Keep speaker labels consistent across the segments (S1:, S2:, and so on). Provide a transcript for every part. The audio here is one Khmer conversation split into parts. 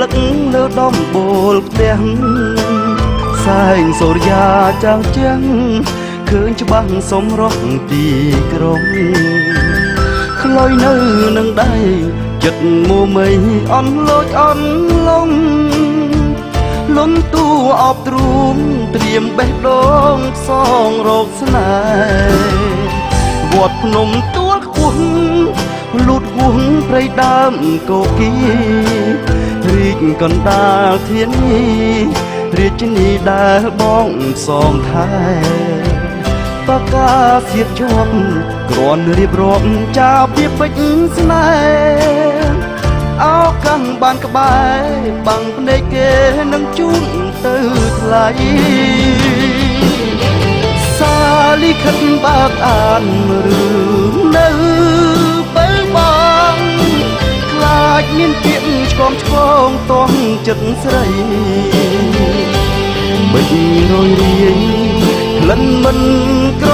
S1: លឹកលើដំបូលផ្ទះសែងសូរិយាចាំងចាំងឃើញច្បាស់សម្រស់ទីក្រុងខ្លុយនៅនឹងដៃចិត្តមួមៃអន់លោចអន់លំលំទូអបទ្រូងត្រៀមបេះដូងផ្សងរោគស្នេហ៍វត្តភ្នំទួលខ្ពស់លូតហួងព្រៃដើមកោគីរីកកណ្ដាលធានីរាជនីដែលបងផ្សងថែបកាសៀតជាប់គ្រាន់រៀបរាប់ចាពីពេជ្រស្នេហ៍អោកាំងបានក្បែរបាំងភ្នែកគេនឹងជូនទៅថ្លៃសាលីខិតបើកអានរឿងនៅពេលបងខ្លាចមានពាក្យឆ្គំឆ្គងតោះចិត្តស្រីមិនរយរាយក្លិនមិនក្រ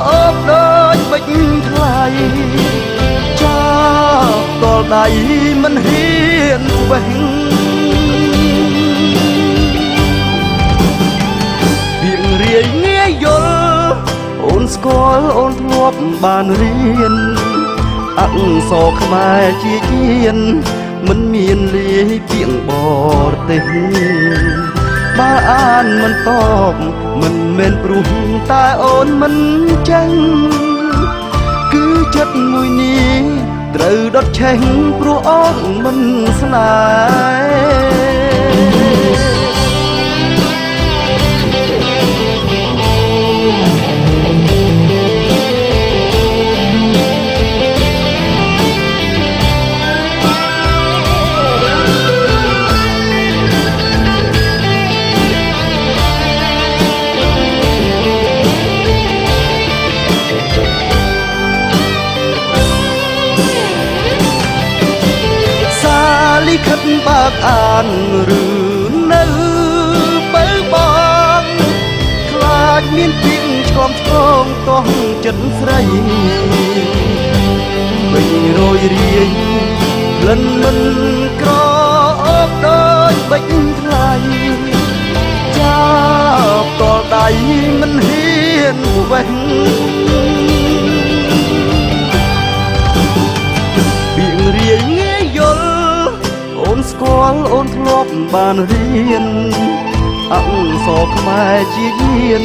S1: អូបដូចបិចថ្លៃចាប់តលដៃមិនហ៊ានស្វែងវាងរាយងាយយល់អូនស្គាល់អូនធ្លាប់បានរៀនអក្សរខ្មែរជាជានមិនមានលាយពាក្យបរទេសបើអានមិនតបមិនមែនព្រោះតែអូនមិនចឹងគឺចិត្តមួយនេះត្រូវដុតឆេះព្រោះអូនមិនស្នេខិតបើកអានរឿងនៅពេលបងខ្លាចមានពាក្យឆ្គំឆ្គងតោះចិត្តស្រីវិញរយរាយក្លិនមិនក្រអូបដូចបិចថ្លៃចាប់តលដៃមិនហ៊ានស្វែងវាងរាយងាយយល់អូនស្គាល់អូនធ្លាប់បានរៀនអក្សរខ្មែរជាយាន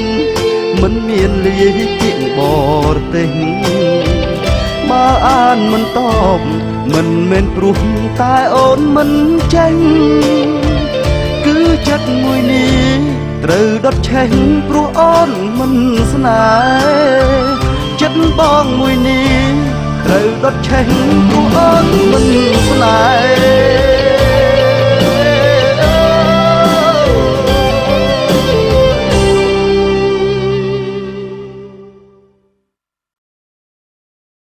S1: មិនមានលាយពាក្យបរទេសបើអានមិនតបមិនមែនព្រោះតែអូនមិនចេញគឺចិត្តមួយនេះត្រូវដុតឆេះព្រោះអូនមិនស្នេហ៍ចិត្តបងមួយនេះត្រូវដុតឆេះព្រោះអូនមិនស្នេហ៍